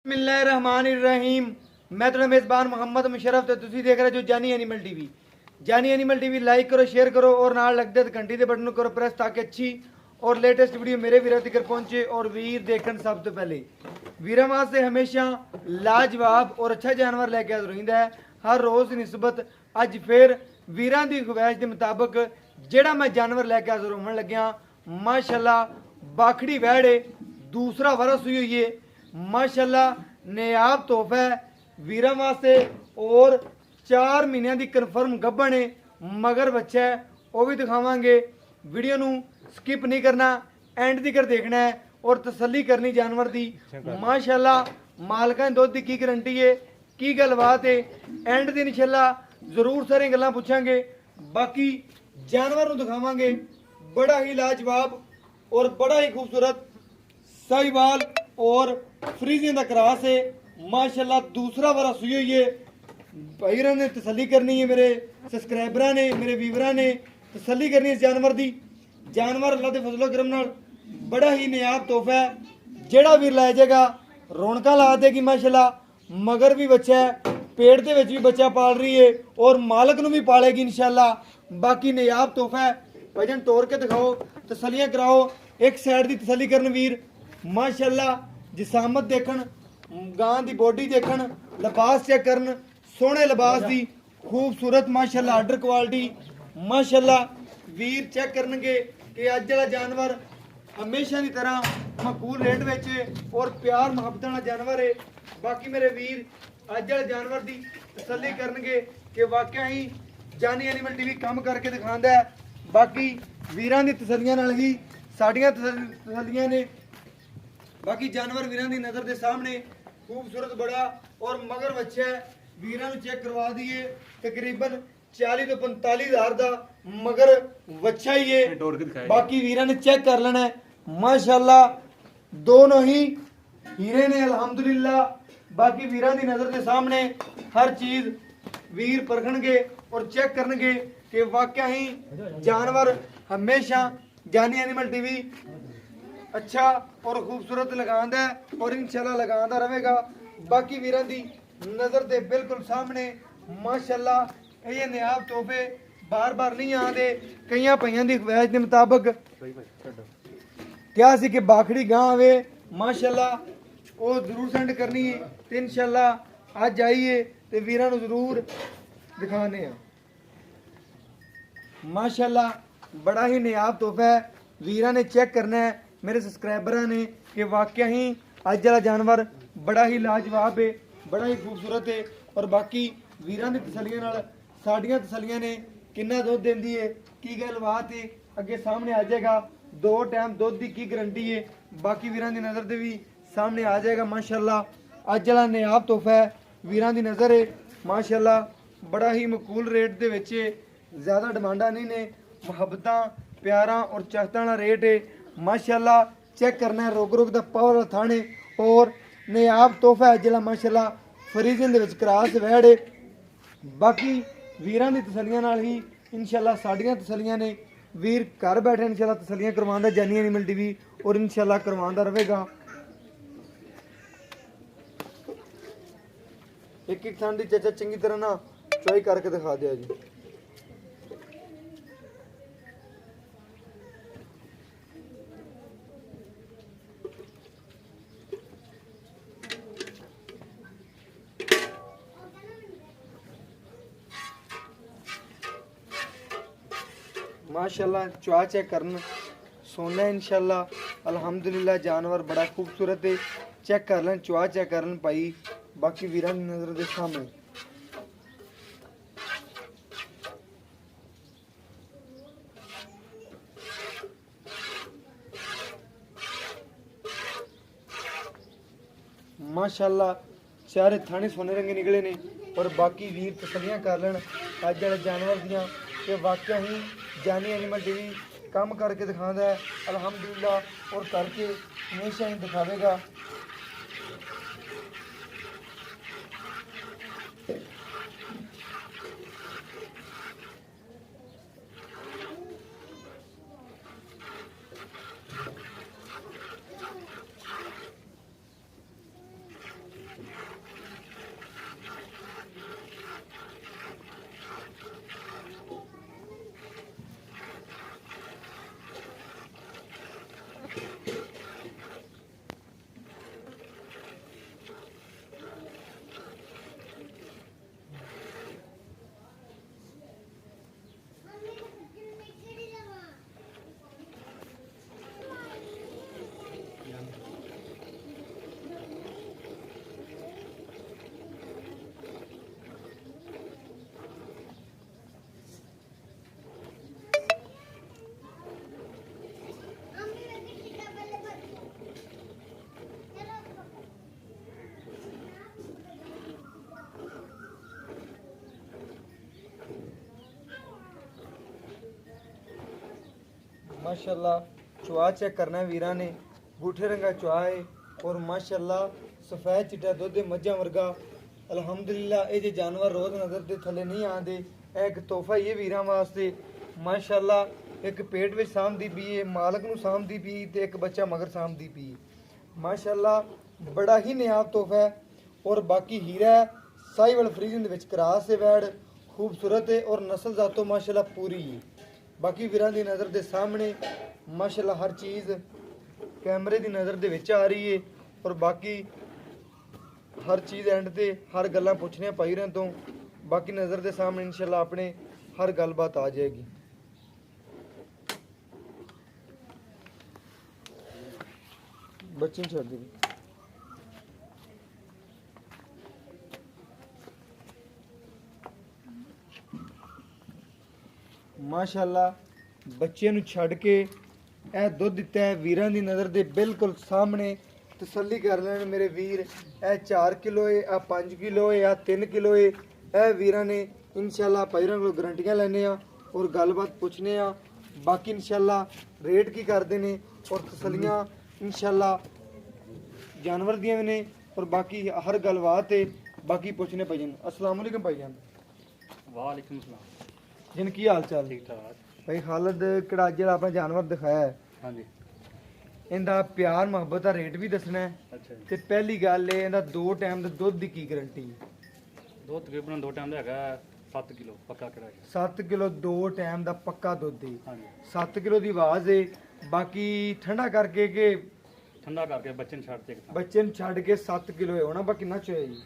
बिस्मिल्लाहिर्रहमानिर्रहीम। मैं थोड़ा मेज़बान मोहम्मद मुशर्रफ तो तुसी देख रहे जो जानी एनिमल टीवी। जानी एनिमल टीवी लाइक करो, शेयर करो और नाल लगदे ते घंटी दे बटन नूं करो प्रेस ताकि अच्छी और लेटेस्ट वीडियो मेरे वीरों तक पहुंचे और वीर देखन सब तो पहले। वीरां वास्ते हमेशा लाजवाब और अच्छा जानवर लेके हाज़र रहिंदा है हर रोज़ निस्बत। अज फिर वीरां दी ख्वाहिश के मुताबिक जेड़ा मैं जानवर लेके हाज़र होवन लग्या माशाअल्लाह बाखड़ी वैड़ दूसरा वरस हुई हुई है। माशाअल्लाह नायाब तोहफा है वीरां वास्ते और 4 महीनों की कन्फर्म गब्बन है मगर बच्चा है वह भी दिखावांगे। वीडियो नू स्किप नहीं करना, एंड तक देखना है और तसल्ली करनी जानवर की। माशाअल्लाह मालकां दुध की गारंटी है की गलबात है एंड दिन इंशाअल्लाह जरूर सारी गल्लां पूछांगे। बाकी जानवर नू दिखावांगे बड़ा ही लाजवाब और बड़ा ही खूबसूरत साहिवाल और फ्रीजियन का क्रॉस है। माशाल्लाह दूसरा बरस हुई हुई है। भाईरां ने तसल्ली करनी है, मेरे सब्सक्राइबरां ने मेरे व्यूवरां ने तसल्ली करनी है इस जानवर की। जानवर अल्लाह के फजलो करम नाल बड़ा ही नायाब तोहफा है जेड़ा वीर लै जाएगा रौनकां ला देगी। माशाल्लाह मगर भी बच्चा है पेट दे विच भी बच्चा पाल रही है और मालक नूं भी पालेगी इंशाअल्लाह। बाकी नायाब तोहफा है। वजन तोड़ के दिखाओ, तसल्लियां कराओ, एक साइड की तसल्ली करन वीर। माशाअल्लाह जिसामत देखन, गां की बॉडी देखन, लिबास चेक करन, सोहने लिबास की खूबसूरत माशाअल्लाह आर्डर क्वालिटी। माशाअल्लाह वीर चेक करनगे कि अज वाला जानवर हमेशा की तरह मकबूल रेट में और प्यार मुहब्बत वाला जानवर है। बाकी मेरे वीर अज वाले जानवर की तसल्ली करनगे कि वाकई ही जानी एनिमल टीवी काम करके दिखाता है। बाकी वीरां दी तसल्लियां नाल ही साडियां तसल्लियां ने। बाकी जानवर वीरां दी नज़र के सामने खूबसूरत बड़ा और मगर बच्चा है। वीरां नूं चेक करवा दिए तकरीबन 40 तो 45 हज़ार का मगर बच्चा ही है। बाकी वीरां ने चेक कर लेना है। माशाअल्लाह दोनों ही हीरे ने अल्हम्दुलिल्लाह। बाकी वीरां दी नज़र के सामने हर चीज़ वीर परखणगे और चेक करनगे कि वाकई ही जानवर हमेशा जानी एनिमल टीवी अच्छा और खूबसूरत लगांदा है और इंशाल्लाह लगांदा रहेगा। बाकी वीरां दी नज़र दे बिल्कुल सामने माशाअल्लाह ये नायाब तोहफे बार बार नहीं आते। कई भाइयों की ख्वाहिश के मुताबिक क्या सी कि बाखड़ी गां आवे माशाअल्लाह वो जरूर सेंड करनी है तो इंशाअल्लाह अज आइए तो वीरां नूं जरूर दिखाने हैं। माशाअल्लाह बड़ा ही नायाब तोहफा है। वीरां ने चेक करना है मेरे सब्सक्राइबरां ने कि वाकई ही अज वाला जानवर बड़ा ही लाजवाब है, बड़ा ही खूबसूरत है। और बाकी वीरां दी तसल्लियां नाल साडियां तसल्लियां ने किन्ना दुध देंदी है की गलबात है अगे सामने आ जाएगा। 2 टाइम दुध की गारंटी है। बाकी वीरां दी नज़र दे भी सामने आ जाएगा। माशाअल्लाह अज वाला नायाब तोहफा है वीरां दी नज़र है। माशाअल्लाह बड़ा ही मकबूल रेट दे विच ज़्यादा डिमांडा नहीं ने, मुहब्बतां प्यारा और चाहतां वाला रेट है। माशाअल्लाह चेक करना है रोग रोग दा पावर थाने और नायाब तोहफा है जिला माशाअल्लाह फ्रीजियन दे विच क्रॉस वैड़ है। बाकी वीरां दी तसल्लियां नाल ही इंशाअल्लाह साडियां तसल्लियां ने। वीर घर बैठे इंशाअल्लाह तसल्लियां करवांदा जानी एनिमल टीवी और इंशाअल्लाह करवांदा रहेगा। एक एक थान दी चाचा चंगी तरह ना चॉई करके दिखा दिया जी। माशाअल्लाह चुआ चेक करन सोना इंशाअल्लाह अल्हम्दुलिल्लाह जानवर बड़ा खूबसूरत है। चेक कर लें चुआ चेक कर लें भाई। बाकी वीरां की नज़र के सामने माशाअल्लाह चारे थाने सोने रंगे निकले ने। और बाकी वीर तसल्लियां कर लें अज वाले जानवर दियां कि वाकई ही जानी एनिमल टीवी काम करके दिखाता है अल्हम्दुलिल्लाह और करके हमेशा ही दिखावेगा। माशाल्लाह चुआ चेक करना है वीरा ने, बूठे रंगा चुआ है और माशाल्लाह सफेद चिट्टा दुध मज्जा वर्गा। अल्हम्दुलिल्लाह ये जे जानवर रोज नजर के थले नहीं आते, एक तोहफा ये वीरां वास्ते। माशाल्लाह एक पेट में सामदी पी है, मालक नूं सामदी पी ते एक बच्चा मगर सामदी पी। माशाल्लाह बड़ा ही नियाब तोहफा है। और बाकी हीरा है, साहिवाल फ्रीजन दे विच क्रास से वैड़ खूबसूरत है और नस्ल जातो माशाल्लाह पूरी है। बाकी वीरां दी नज़र दे सामने माशाल्लाह हर चीज़ कैमरे दी नज़र दे विच आ रही है और बाकी हर चीज़ एंड ते हर गल्लां पुछनियां पाई रहे तो बाकी नज़र दे सामने इंशाल्लाह अपने हर गलबात आ जाएगी। बच्चे छड़ दे माशाल्लाह बच्चे नूं छड़ के ए दुध दिता है वीरां दी नज़र दे बिल्कुल सामने। तसल्ली कर लेने मेरे वीर, ए 4 किलो है, आ 5 किलो है, आ 3 किलो है। ए वीरां ने इंशाल्लाह भाईरां कोल गारंटियां लैने आ और गलबात पुछने आ। बाकी इंशाल्लाह रेट की करते ने और तसलियां इंशाल्लाह जानवर दियां भी ने और बाकी हर गलबात है बाकी पुछने भाईजान। अस्सलाम वालेकुम भाईजान। वालेकुम सलाम। जिन की हाल चाल? ठीक ठाक भाई खालिद कड़ा ਜਿਹੜਾ ਆਪਣਾ ਜਾਨਵਰ ਦਿਖਾਇਆ ਹੈ ਹਾਂਜੀ। ਇਹਦਾ ਪਿਆਰ ਮੁਹੱਬਤ ਦਾ ਰੇਟ ਵੀ ਦੱਸਣਾ ਹੈ ਅੱਛਾ ਜੀ। ਤੇ ਪਹਿਲੀ ਗੱਲ ਇਹ ਇਹਦਾ 2 ਟਾਈਮ ਦਾ ਦੁੱਧ ਦੀ ਕੀ ਗਾਰੰਟੀ ਹੈ? ਦੁੱਧ ਤਕਰੀਬਨ 2 ਟਾਈਮ ਦਾ ਹੈਗਾ 7 ਕਿਲੋ ਪੱਕਾ ਕਿਹੜਾ ਹੈ? 7 ਕਿਲੋ 2 ਟਾਈਮ ਦਾ ਪੱਕਾ ਦੁੱਧ ਹੈ। ਹਾਂਜੀ। 7 ਕਿਲੋ ਦੀ ਆਵਾਜ਼ ਹੈ। ਬਾਕੀ ਠੰਡਾ ਕਰਕੇ ਕਿ ਠੰਡਾ ਕਰਕੇ ਬੱਚੇ ਨੂੰ ਛੱਡ ਦੇ ਕੇ ਬੱਚੇ ਨੂੰ ਛੱਡ ਕੇ 7 ਕਿਲੋ ਹੋਣਾ ਬਾਕੀ ਨਾ ਚੋਇਆ ਜੀ।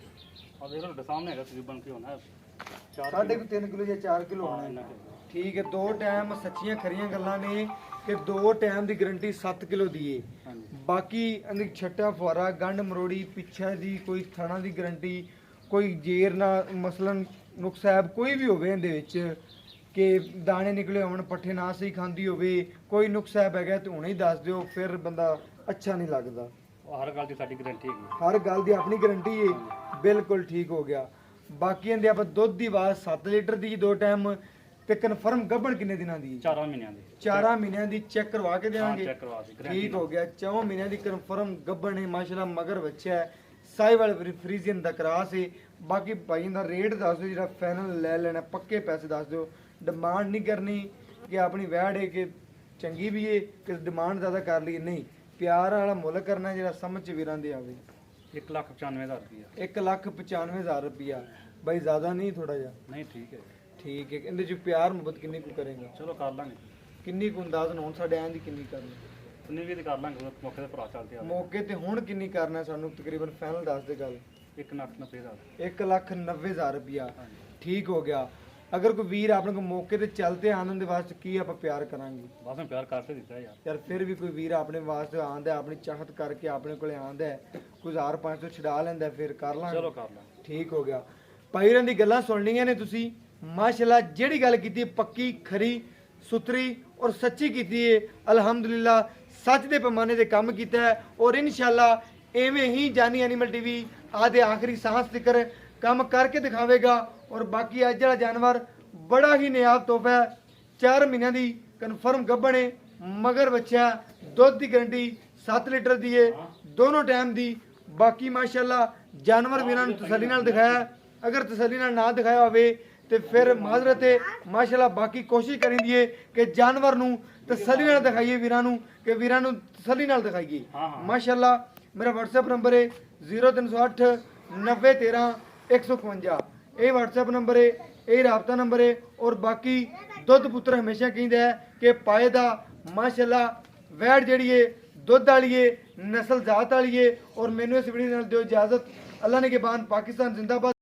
ਆ ਦੇਖ ਲਓ ਸਾਹਮਣੇ ਹੈਗਾ ਤਕਰੀਬਨ ਕੀ ਹੋਣਾ 3.5 ਕਿਲੋ ਜਾਂ 4 ਕਿਲੋ ਹੋਣਾ ਇੰਨਾ ਹੈ। ਕੁ। ਠੀਕ ਹੈ 2 ਟਾਈਮ ਸੱਚੀਆਂ ਖਰੀਆਂ ਗੱਲਾਂ ਨੇ ਕਿ 2 ਟਾਈਮ ਦੀ ਗਾਰੰਟੀ 7 ਕਿਲੋ ਦੀ ਹੈ। ਹਾਂਜੀ। ਬਾਕੀ ਅੰਦਰ ਛੱਟਾ ਫੁਆਰਾ ਗੰਢ ਮਰੋੜੀ ਪਿੱਛੇ ਦੀ ਕੋਈ ਥਣਾ ਦੀ ਗਾਰੰਟੀ ਕੋਈ ਜੇਰ ਨਾ ਮਸਲਨ ਨੁਕਸਾਬ ਕੋਈ ਵੀ ਹੋਵੇ ਇਹਦੇ ਵਿੱਚ ਕਿ ਦਾਣੇ ਨਿਕਲੇ ਹੋਣ ਪੱਠੇ ਨਾ ਸਹੀ ਖਾਂਦੀ ਹੋਵੇ ਕੋਈ ਨੁਕਸਾਬ ਹੈਗਾ ਤੇ ਹੁਣੇ ਹੀ ਦੱਸ ਦਿਓ ਫਿਰ ਬੰਦਾ ਅੱਛਾ ਨਹੀਂ ਲੱਗਦਾ। ਹਰ ਗੱਲ ਦੀ ਸਾਡੀ ਗਾਰੰਟੀ ਹੈਗੀ। ਹਰ ਗੱਲ ਦੀ ਆਪਣੀ ਗਾਰੰਟੀ ਹੈ। ਬਿਲਕੁਲ ਠੀਕ ਹੋ ਗਿਆ। ਬਾਕੀ ਇਹਦੇ ਆਪਾਂ ਦੁੱਧ ਦੀ ਆਵਾਜ਼ 7 ਲੀਟਰ ਦੀ 2 ਟਾਈਮ ਤੇ ਕਨਫਰਮ ਗੱਭਣ ਕਿੰਨੇ ਦਿਨਾਂ ਦੀ? 4 ਮਹੀਨਿਆਂ ਦੀ। 4 ਮਹੀਨਿਆਂ ਦੀ ਚੈੱਕ ਕਰਵਾ ਕੇ ਹਾਂ ਦੇਵਾਂਗੇ। ਚੈੱਕ ਕਰਵਾ ਦੇ ਠੀਕ ਹੋ ਗਿਆ। 4 ਮਹੀਨਿਆਂ ਦੀ ਕਨਫਰਮ ਗੱਭਣ ਹੈ ਮਾਸ਼ਾਅੱਲਾ ਮਗਰ ਬੱਚਾ ਹੈ ਸਾਈਵਾਲ ਫਰੀਜ਼ੀਅਨ ਦਾ ਕਰਾਸ ਹੈ। ਬਾਕੀ ਭਾਈ ਦਾ ਰੇਟ ਦੱਸ ਦਿਓ ਜਿਹੜਾ ਫਾਈਨਲ ਲੈ ਲੈਣਾ ਪੱਕੇ ਪੈਸੇ ਦੱਸ ਦਿਓ। ਡਿਮਾਂਡ ਨਹੀਂ ਕਰਨੀ ਕਿ ਆਪਣੀ ਵੈੜ ਹੈ ਕਿ ਚੰਗੀ ਵੀ ਹੈ ਕਿ ਡਿਮਾਂਡ ਜ਼ਿਆਦਾ ਕਰ ਲਈ ਨਹੀਂ। ਪਿਆਰ ਵਾਲਾ ਮੁੱਲ ਕਰਨਾ ਜਿਹੜਾ ਸਮਝ ਚ ਵੀਰਾਂ ਦੇ ਆਵੇ। 1,95,000 ਰੁਪਇਆ। 1,95,000 ਰੁਪਇਆ ਭਾਈ ਜ਼ਿਆਦਾ ਨਹੀਂ ਥੋੜਾ ਜਿਹਾ? ਨਹੀਂ ਠੀਕ ਹੈ। ਠੀਕ ਹੈ। ਇਹਦੇ ਚ ਪਿਆਰ ਮੁਹੱਬਤ ਕਿੰਨੀ ਕੁ ਕਰੇਗਾ? ਚਲੋ ਕਰ ਲਾਂਗੇ। ਕਿੰਨੀ ਕੁ ਅੰਦਾਜ਼ ਹੋਣ ਸਾਡੇ ਆਂ ਦੀ ਕਿੰਨੀ ਕਰਨੀ? ਉਨੀ ਵੀ ਤੇ ਕਰ ਲਾਂਗੇ ਮੌਕੇ ਤੇ ਭਰਾ ਚੱਲਦੇ ਆ। ਮੌਕੇ ਤੇ ਹੁਣ ਕਿੰਨੀ ਕਰਨਾ ਸਾਨੂੰ ਤਕਰੀਬਨ ਫਾਈਨਲ ਦੱਸ ਦੇ ਗੱਲ। 1,90,000। 1,90,000 ਰੁਪਇਆ। ਹਾਂਜੀ। ਠੀਕ ਹੋ ਗਿਆ। ਅਗਰ ਕੋਈ ਵੀਰ ਆਪਣੇ ਕੋ ਮੌਕੇ ਤੇ ਚਲਤੇ ਆਨੰਦ ਦੇ ਵਾਸਤੇ ਕੀ ਆਪਾਂ ਪਿਆਰ ਕਰਾਂਗੇ? ਬਸ ਮੈਂ ਪਿਆਰ ਕਰਕੇ ਦਿੱਤਾ ਯਾਰ। ਯਾਰ ਫਿਰ ਵੀ ਕੋਈ ਵੀਰ ਆਪਣੇ ਵਾਸਤੇ ਆਂਦਾ ਆਪਣੀ ਚਾਹਤ ਕਰਕੇ ਆਪਣੇ ਕੋਲੇ ਆਂਦਾ ਕੋਈ 1,500 ਛਡਾ ਲੈਂਦਾ ਫਿਰ ਕਰ ਲਾਂਗੇ। ਚਲੋ ਕਰ ਲਾਂਗੇ। ਠੀਕ ਹੋ ਗਿਆ। ਭਾਈਰਾਂ ਦੀ ਗੱਲਾਂ ਸੁਣਨੀਆਂ ਨੇ ਤੁਸੀਂ ਮਾਸ਼ਾਅੱਲਾ ਜਿਹੜੀ ਗੱਲ ਕੀਤੀ ਪੱਕੀ ਖਰੀ ਸੁਥਰੀ ਔਰ ਸੱਚੀ ਕੀਤੀ ਹੈ। ਅਲਹਮਦੁਲਿल्लाह ਸੱਚ ਦੇ ਪੈਮਾਨੇ ਤੇ ਕੰਮ ਕੀਤਾ ਹੈ ਔਰ ਇਨਸ਼ਾਅੱਲਾ ਐਵੇਂ ਹੀ ਜਾਨੀ ਐਨੀਮਲ ਟੀਵੀ ਆਦੇ ਆਖਰੀ ਸਾਹਸ ਤੱਕ ਕੰਮ ਕਰਕੇ ਦਿਖਾਵੇਗਾ। ਔਰ ਬਾਕੀ ਅੱਜ ਵਾਲਾ ਜਾਨਵਰ ਬੜਾ ਹੀ ਨਿਆਬ ਤੋਹਫਾ ਹੈ। 4 ਮਹੀਨਿਆਂ ਦੀ ਕਨਫਰਮ ਗੱਭਣ ਹੈ ਮਗਰ ਬੱਚਾ ਦੁੱਧ ਦੀ ਗਾਰੰਟੀ 7 ਲੀਟਰ ਦੀ ਹੈ ਦੋਨੋਂ ਟਾਈਮ ਦੀ। ਬਾਕੀ ਮਾਸ਼ਾਅੱਲਾ ਜਾਨਵਰ ਵੀਰਾਂ ਨੂੰ ਤਸੱਲੀ ਨਾਲ ਦਿਖਾਇਆ। ਅਗਰ ਤਸੱਲੀ ਨਾਲ ਨਾ ਦਿਖਾਇਆ ਹੋਵੇ ਤੇ ਫਿਰ ਮਾਜ਼ਰਤ ਹੈ। ਮਾਸ਼ਾਅੱਲਾ ਬਾਕੀ ਕੋਸ਼ਿਸ਼ ਕਰੀਂਦੀ ਹੈ ਕਿ ਜਾਨਵਰ ਨੂੰ ਤਸੱਲੀ ਨਾਲ ਦਿਖਾਈਏ ਵੀਰਾਂ ਨੂੰ ਕਿ ਵੀਰਾਂ ਨੂੰ ਤਸੱਲੀ ਨਾਲ ਦਿਖਾਈਏ। ਮਾਸ਼ਾਅੱਲਾ ਮੇਰਾ WhatsApp ਨੰਬਰ ਹੈ 0308 9013 151। ਇਹ WhatsApp ਨੰਬਰ ਹੈ ਇਹ ਰਾਬਤਾ ਨੰਬਰ ਹੈ। ਔਰ ਬਾਕੀ ਦੁੱਧ ਪੁੱਤਰ ਹਮੇਸ਼ਾ ਕਹਿੰਦਾ ਹੈ ਕਿ ਪਾਏ ਦਾ ਮਾਸ਼ਾਅੱਲਾ ਵੈੜ ਜਿਹੜੀ ਹੈ ਦੁੱਧ ਵਾਲੀ ਹੈ ਨਸਲ ਜ਼ਾਤ ਵਾਲੀ ਹੈ। ਔਰ ਮੈਨੂੰ ਇਸ ਵੀਡੀਓ ਨਾਲ ਦਿਓ ਇਜਾਜ਼ਤ। ਅੱਲਾ ਨੇ ਕੇ ਬਾਨ ਪਾਕਿਸਤਾਨ ਜ਼ਿੰਦਾਬਾਦ।